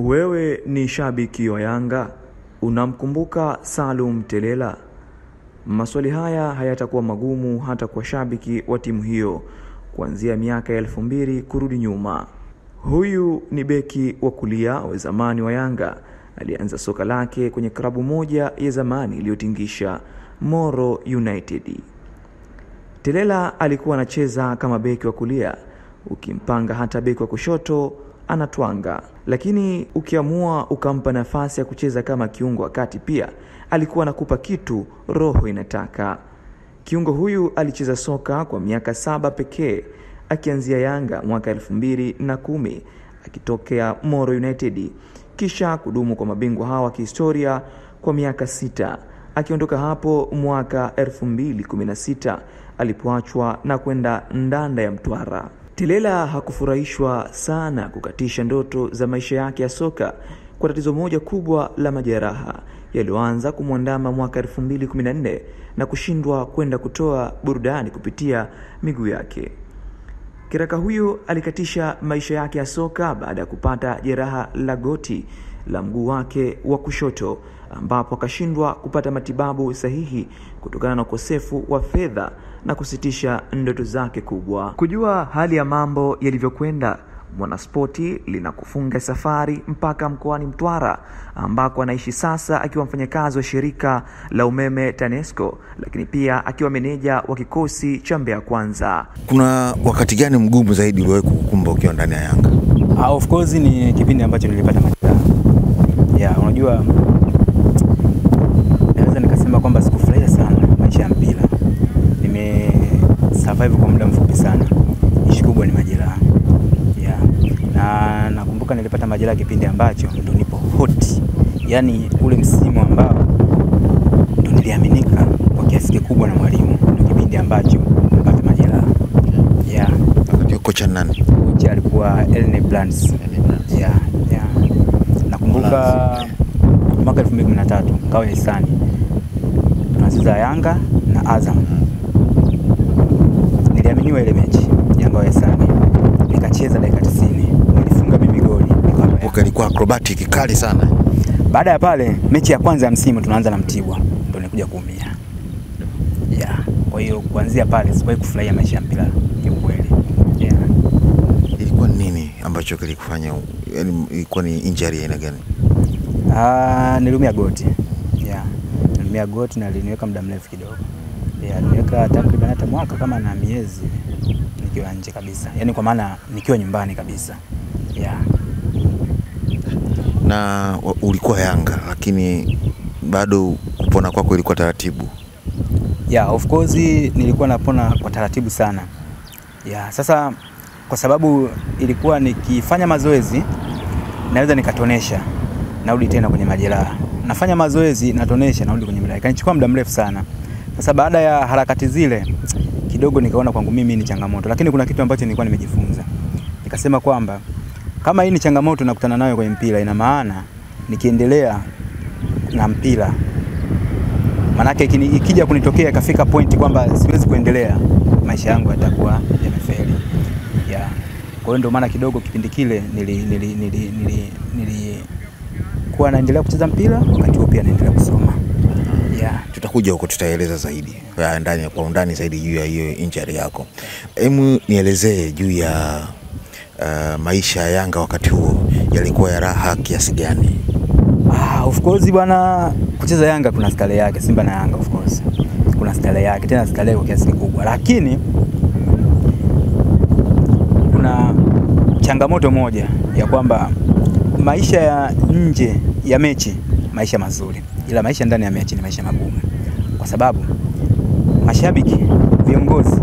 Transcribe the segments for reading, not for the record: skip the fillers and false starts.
Wewe ni shabiki wa Yanga? Unamkumbuka Salum Telela? Maswali haya hayatakuwa magumu hata kwa shabiki wa timu hiyo kuanzia miaka 2000 kurudi nyuma. Huyu ni beki wa kulia wa zamani wa Yanga. Alianza soka lake kwenye klabu moja ya zamani iliyotingisha, Moro United. Telela alikuwa anacheza kama beki wa kulia. Ukimpanga hata beki wa kushoto anatwanga, lakini ukiamua ukampa nafasi ya kucheza kama kiungo wakati pia alikuwa anakupa kitu roho inataka. Kiungo huyu alicheza soka kwa miaka 7 pekee, akianzia Yanga mwaka 2010 akitokea Moro United, kisha kudumu kwa mabingwa hawa kihistoria kwa miaka 6, akiondoka hapo mwaka 2016 alipoachwa na kwenda Ndanda ya Mtwara. Telela hakufurahishwa sana kukatisha ndoto za maisha yake ya soka kwa tatizo moja kubwa la majeraha yaliyoanza kumwandama mwaka 2014 na kushindwa kwenda kutoa burudani kupitia miguu yake. Kiraka huyo alikatisha maisha yake ya soka baada ya kupata jeraha la goti la mguu wake wa kushoto, ambapo akashindwa kupata matibabu sahihi kutokana na ukosefu wa fedha na kusitisha ndoto zake kubwa. Kujua hali ya mambo yalivyokwenda, Mwanaspoti linakufunga safari mpaka mkoani Mtwara ambako anaishi sasa akiwa mfanyakazi wa shirika la umeme TANESCO, lakini pia akiwa meneja wa kikosi cha Mbeya Kwanza. Kuna wakati gani mgumu zaidi uliwahi kukumba ukiwa ndani ya Yanga? Of course ni kipindi ambacho nilipata majeraha. Unajua naweza nikasema kwamba sikufurahia sana maisha ya mpira. Survive kwa muda mfupi sana. Ishi kubwa ni majeraha. Na nakumbuka nilipata majeraha kipindi ambacho ndo nipo hot. Yaani ule msimu ambao ndo niliaminika kwa kiasi kikubwa na mwalimu. Ndo kipindi ambacho nilipata majeraha. Wakati kocha nani? Kocha alikuwa Elne Brands. Nakumbuka mwaka 2013 kawa Hisani. Tunacheza Yanga na Azam. Niliaminiwa ile mechi Yanga wa Hisani. Nikacheza dakika 90. Nilifunga mimi goli. Ilikuwa acrobatic kali sana. Baada ya pale mechi ya kwanza ya msimu tunaanza na Mtibwa, ndo nilikuja kuumia. Kwa hiyo kuanzia pale sikuwahi kufurahia maisha ya mpira kiukweli. Ilikuwa nini ambacho kilikufanya, yaani ilikuwa ni injury aina gani? Niliumia goti. Niliumia goti na liniweka muda mrefu kidogo. Niliweka takriban hata mwaka kama na miezi nikiwa nje kabisa. Yaani kwa maana nikiwa nyumbani kabisa. Na ulikuwa Yanga lakini bado kupona kwako ilikuwa taratibu? Of course nilikuwa napona kwa taratibu sana. Sasa kwa sababu ilikuwa nikifanya mazoezi naweza nikatonesha narudi tena kwenye majeraha. Nafanya mazoezi natonesha narudi kwenye majeraha. Ikanichukua muda mrefu sana. Sasa baada ya harakati zile kidogo nikaona kwangu mimi ni changamoto, lakini kuna kitu ambacho nilikuwa nimejifunza. Nikasema kwamba kama hii ni changamoto nakutana nayo kwenye mpira, ina maana nikiendelea na mpira, manake ikija kunitokea ikafika point kwamba siwezi kuendelea, maisha yangu yatakuwa yamefeli. Kwa hiyo ndio maana kidogo kipindi kile nilikuwa naendelea kucheza mpira wakati huo pia naendelea kusoma. Tutakuja huko, tutaeleza zaidi kwa undani zaidi juu ya hiyo injury yako. Hebu nielezee juu ya maisha ya Yanga wakati huo, yalikuwa ya raha kiasi gani? Of course bwana, kucheza Yanga kuna style yake. Simba na Yanga of course kuna style yake, tena style kwa kiasi kikubwa, lakini kuna changamoto moja ya kwamba maisha ya nje ya mechi maisha mazuri, ila maisha ndani ya mechi ni maisha magumu, kwa sababu mashabiki, viongozi,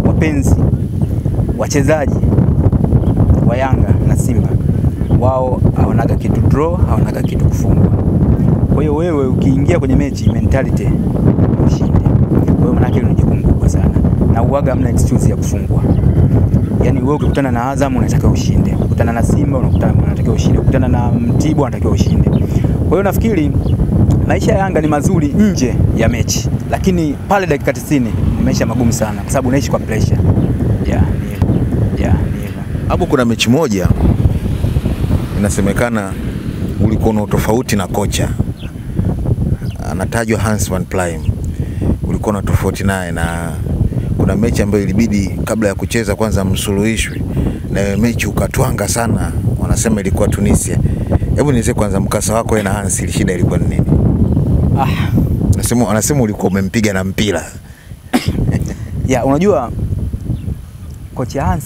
wapenzi, wachezaji wa Yanga na Simba wao hawanaga kitu draw, hawanaga kitu kufungwa. Kwa hiyo wewe ukiingia kwenye mechi mentality ushinde. Kwa hiyo maana yake ni jukumu kubwa sana na uwaga hamna excuse ya kufungwa. Yaani wewe ukikutana na Azam unatakiwa ushinde, ukikutana na Simba unatakiwa ushinde, ukikutana na Mtibwa unatakiwa ushinde. Kwa hiyo nafikiri maisha ya Yanga ni mazuri nje ya mechi, lakini pale dakika 90 ni maisha magumu sana kwa sababu unaishi kwa pressure. Hapo kuna mechi moja inasemekana ulikuwa na tofauti na kocha. Anatajwa Hans van Plym. Ulikuwa na tofauti naye, na kuna mechi ambayo ilibidi kabla ya kucheza kwanza msuluhishwe, na mechi ukatwanga sana. Wanasema ilikuwa Tunisia. Hebu nieleze kwanza mkasa wako wewe na Hans, shida ilikuwa nini? Anasema ulikuwa umempiga na mpira. Unajua kocha Hans,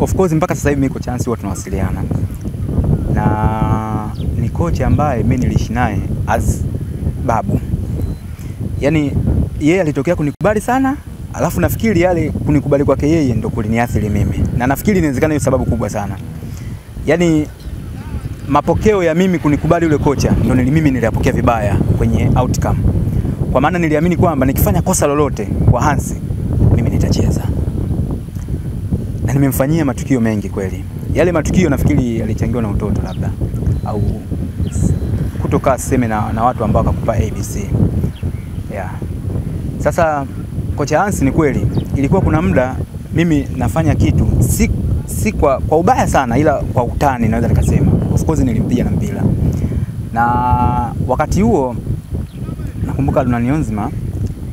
of course mpaka sasa hivi mimi kocha Hans huwa tunawasiliana. Na ni kocha ambaye mimi niliishi naye as babu. Yaani yeye alitokea kunikubali sana, alafu nafikiri yale kunikubali kwake yeye ndio kuliniathiri mimi. Na nafikiri inawezekana hiyo sababu kubwa sana. Yaani mapokeo ya mimi kunikubali yule kocha ndio mimi niliyapokea vibaya kwenye outcome. Kwa maana niliamini kwamba nikifanya kosa lolote kwa Hans mimi nitacheza. Na nimemfanyia matukio mengi kweli. Yale matukio nafikiri yalichangiwa na utoto labda, au kutoka sema na watu ambao wakakupa ABC. Sasa kocha Hans ni kweli ilikuwa kuna muda mimi nafanya kitu si kwa ubaya sana, ila kwa utani naweza nikasema. Of course nilimpiga na mpira. Na wakati huo nakumbuka Lunanionzima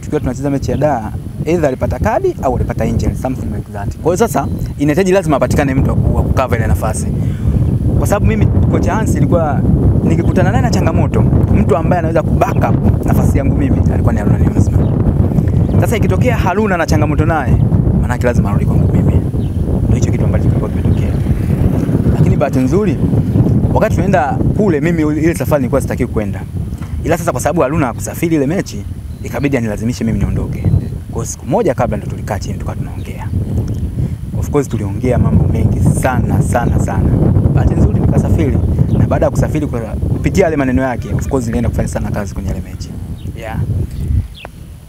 tukiwa tunacheza mechi ya Dar, either alipata kadi au alipata injury, something like that. Kwa hiyo sasa inahitaji lazima apatikane mtu wa kukava ile nafasi. Kwa sababu mimi kocha Hans ilikuwa nikikutana naye na changamoto, mtu ambaye anaweza kubackup nafasi yangu mimi alikuwa ni Lunanionzima. Sasa ikitokea Haruna na changamoto naye, maana yake lazima arudi kwangu mimi. Ndio hicho kitu ambacho kilikuwa kimetokea. Lakini bahati nzuri wakati tunaenda kule, mimi ile safari nilikuwa sitaki kwenda. Ila sasa kwa sababu Haruna hakusafiri ile mechi, ikabidi anilazimishe mimi niondoke. Kwa siku moja kabla ndo tulikaa chini tukawa tunaongea. Of course tuliongea mambo mengi sana. Bahati nzuri nikasafiri, na baada ya kusafiri kupitia yale maneno yake, of course nilienda kufanya sana kazi kwenye ile mechi.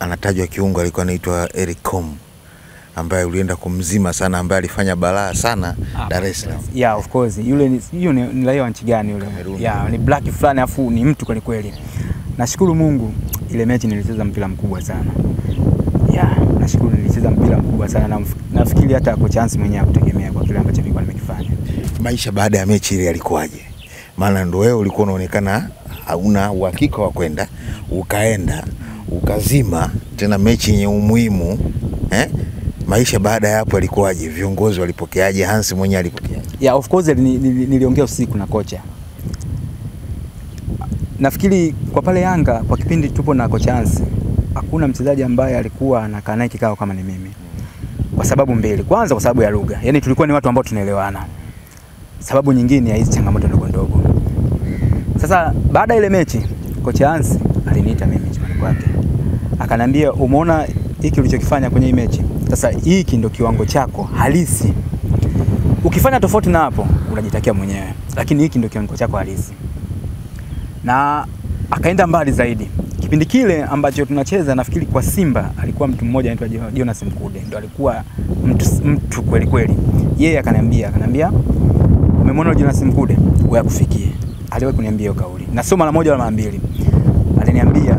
Anatajwa kiungo alikuwa anaitwa Eric Com, ambaye ulienda kumzima sana, ambaye alifanya balaa sana Dar es Salaam. Of course. Yule ni raia wa nchi gani yule? Ni black fulani, afu ni mtu kweli kweli. Nashukuru Mungu ile mechi nilicheza mpira mkubwa sana. Nashukuru nilicheza mpira mkubwa sana, na nafikiri hata kocha Hans mwenyewe hakutegemea kwa kile ambacho nilikuwa nimekifanya. Maisha baada ya mechi ile yalikuwaje? Maana ndio wewe ulikuwa unaonekana hauna uhakika wa kwenda, ukaenda ukazima tena mechi yenye umuhimu. Maisha baada ya hapo yalikuwaje? Viongozi walipokeaje? Hans mwenyewe alipokeaje? Of course niliongea usiku na kocha. Nafikiri kwa pale Yanga kwa kipindi tupo na kocha Hans, hakuna mchezaji ambaye alikuwa anakaa naye kikao kama ni mimi. Kwa sababu mbili. Kwanza kwa sababu ya lugha. Yaani tulikuwa ni watu ambao tunaelewana. Sababu nyingine ya hizi changamoto ndogo. Sasa baada ile mechi kocha Hans aliniita mimi chumbani kwake. Akaniambia, umeona hiki ulichokifanya kwenye hii mechi? Sasa hiki ndio kiwango chako halisi. Ukifanya tofauti na hapo unajitakia mwenyewe, lakini hiki ndio kiwango chako halisi. Na akaenda mbali zaidi. Kipindi kile ambacho tunacheza nafikiri kwa Simba alikuwa mtu mmoja anaitwa Jonas Mkude, ndio alikuwa mtu kweli kweli. Yeye akaniambia umemwona Jonas Mkude, wewe akufikie. Aliwahi kuniambia hiyo kauli. Na sio mara moja wala mara mbili. Aliniambia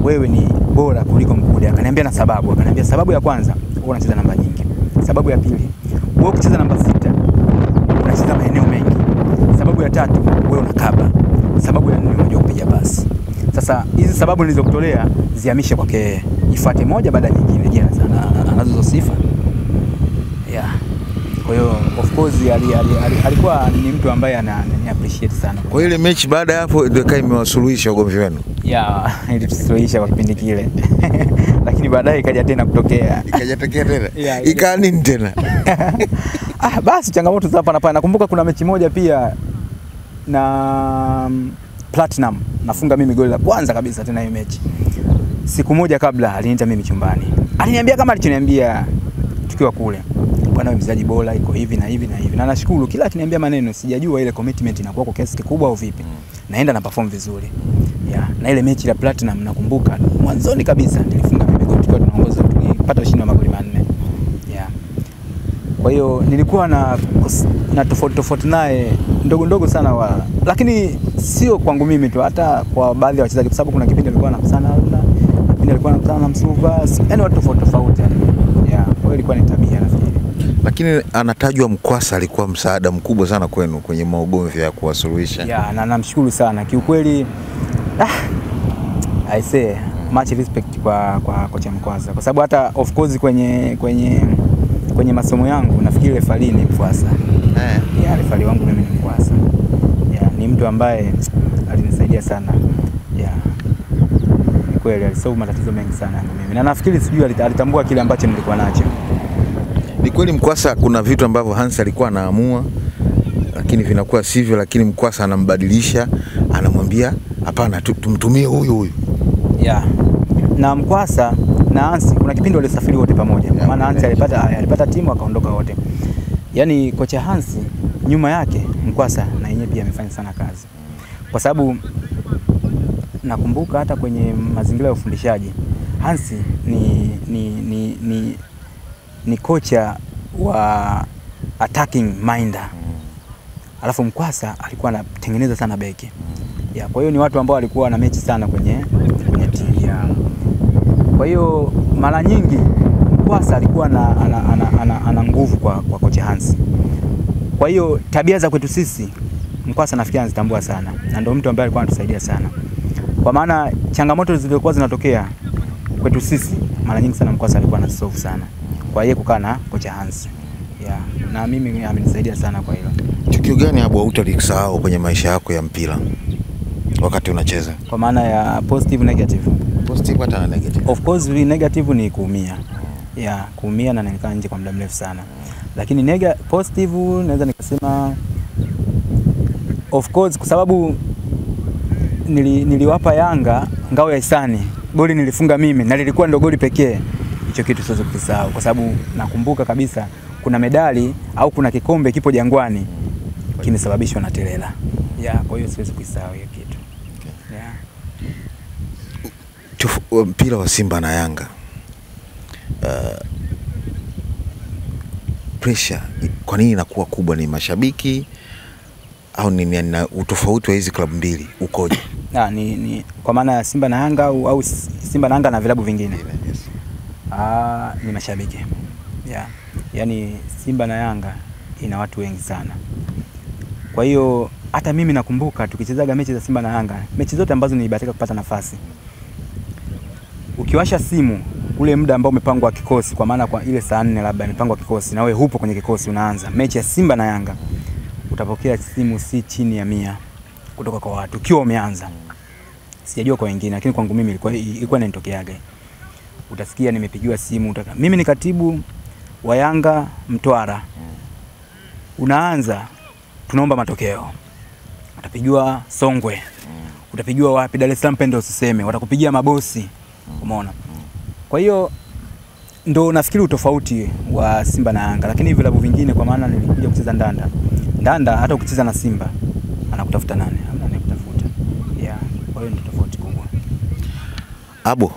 wewe ni bora kuliko Mkude. Akaniambia na sababu. Akaniambia sababu ya kwanza, wewe unacheza namba nyingi. Sababu ya pili, wewe ukicheza namba 6 unacheza maeneo mengi. Sababu ya tatu, wewe unakaba. Sababu ya nne, unajua kupiga pasi. Sasa hizi sababu nilizokutolea zihamishe kwake, ifuate moja baada ya nyingine. Je, anazo sifa? Kwa hiyo of course alikuwa ni mtu ambaye ani appreciate sana. Kwa ile mechi baada ya hapo ndio kai imewasuluhisha ugomvi wenu? Ilitusuluhisha kwa kipindi kile. Lakini baadaye ikaja tena kutokea. Tena? Ika nini tena? Basi changamoto za hapa na pale. Nakumbuka kuna mechi moja pia na Platinum, nafunga mimi goli la kwanza kabisa tena hiyo mechi. Siku moja kabla aliniita mimi chumbani. Aliniambia kama alichoniambia tukiwa kule. Bwana wewe mchezaji bora, iko hivi na hivi na hivi. Na nashukuru kila akiniambia maneno, sijajua ile commitment inakuwa kwa kiasi kikubwa au vipi. Naenda na perform vizuri. Na ile mechi la Platinum nakumbuka mwanzoni kabisa nilifunga mimi goli tukiwa tunaongoza, tulipata ushindi wa magoli 4. Kwa hiyo nilikuwa na tofauti naye ndogo sana lakini sio kwangu mimi tu, hata kwa baadhi ya wachezaji, kwa sababu kuna kipindi alikuwa anakutana Haruna, kipindi alikuwa anakutana na Msuva, yani watu tofauti. Kwa hiyo ilikuwa ni tabia nafikiri. Lakini anatajwa Mkwasa alikuwa msaada mkubwa sana kwenu kwenye maugomvi ya kuwasuluhisha. Ya, na namshukuru sana. Kiukweli I say much respect kwa kocha Mkwasa. Kwa sababu hata of course kwenye masomo yangu nafikiri refali ni Mkwasa. Ya, refali wangu mimi ni Mkwasa. Ya, ni mtu ambaye alinisaidia sana. Ya. Kweli alisolve matatizo mengi sana yangu mimi. Na nafikiri sijui alitambua kile ambacho nilikuwa nacho. Ni kweli Mkwasa kuna vitu ambavyo Hans alikuwa anaamua lakini vinakuwa sivyo, lakini Mkwasa anambadilisha, anamwambia hapana, tumtumie huyu. Yeah. Na Mkwasa na Hans kuna kipindi walisafiri wote pamoja. Maana Hans alipata timu akaondoka wote. Yaani kocha Hans nyuma yake Mkwasa na yeye pia amefanya sana kazi. Kwa sababu nakumbuka hata kwenye mazingira ya ufundishaji Hans ni kocha wa attacking minder. Alafu Mkwasa alikuwa anatengeneza sana beki. Ya, kwa hiyo ni watu ambao walikuwa na mechi sana kwenye timu ya. Kwa hiyo mara nyingi Mkwasa alikuwa ana nguvu kwa kocha Hans. Kwa hiyo tabia za kwetu sisi Mkwasa nafikiri anazitambua sana. Na ndio mtu ambaye alikuwa anatusaidia sana. Kwa maana changamoto zilizokuwa zinatokea kwetu sisi mara nyingi sana Mkwasa alikuwa anasolve sana. Kwa hiyo kukaa na kocha Hans. Yeah. Na mimi amenisaidia sana kwa hilo. Tukio gani hapo hutalikisahau kwenye maisha yako ya mpira wakati unacheza? Kwa maana ya positive negative. Positive hata na negative. Of course negative ni kuumia. Yeah, kuumia na nilikaa nje kwa muda mrefu sana. Lakini positive naweza nikasema of course kwa sababu niliwapa Yanga ngao ya hisani. Goli nilifunga mimi na lilikuwa ndio goli pekee. Hicho kitu siwezi kukisahau kwa sababu nakumbuka kabisa kuna medali au kuna kikombe kipo Jangwani kimesababishwa na Telela. Yeah, kwa hiyo siwezi kusahau hiyo kitu. Okay. Yeah. Mpira wa Simba na Yanga. Pressure kwa nini inakuwa kubwa, ni mashabiki au ni utofauti wa hizi klabu mbili ukoje? Ni kwa maana ya Simba na Yanga au Simba na Yanga na vilabu vingine? Yes. Ni mashabiki. Yeah. Yaani Simba na Yanga ina watu wengi sana. Kwa hiyo hata mimi nakumbuka tukichezaga mechi za Simba na Yanga, mechi zote ambazo nilibahatika kupata nafasi. Ukiwasha simu ule muda ambao umepangwa kikosi, kwa maana kwa ile saa 4 labda imepangwa kikosi na wewe hupo kwenye kikosi unaanza mechi ya Simba na Yanga, utapokea simu si chini ya 100 kutoka kwa watu ukiwa umeanza. Sijajua kwa wengine lakini kwangu mimi ilikuwa inanitokeaga. Utasikia nimepigiwa simu, mimi ni katibu wa Yanga Mtwara. Unaanza tunaomba matokeo. Utapigiwa Songwe. Utapigiwa wapi, Dar es Salaam pende usiseme, watakupigia mabosi. Umeona? Kwa hiyo ndo nafikiri utofauti wa Simba na Yanga, lakini vilabu vingine kwa maana nilikuja kucheza Ndanda hata ukicheza na Simba anakutafuta nani? Anakutafuta. Yeah, kwa hiyo ni tofauti kubwa. Abo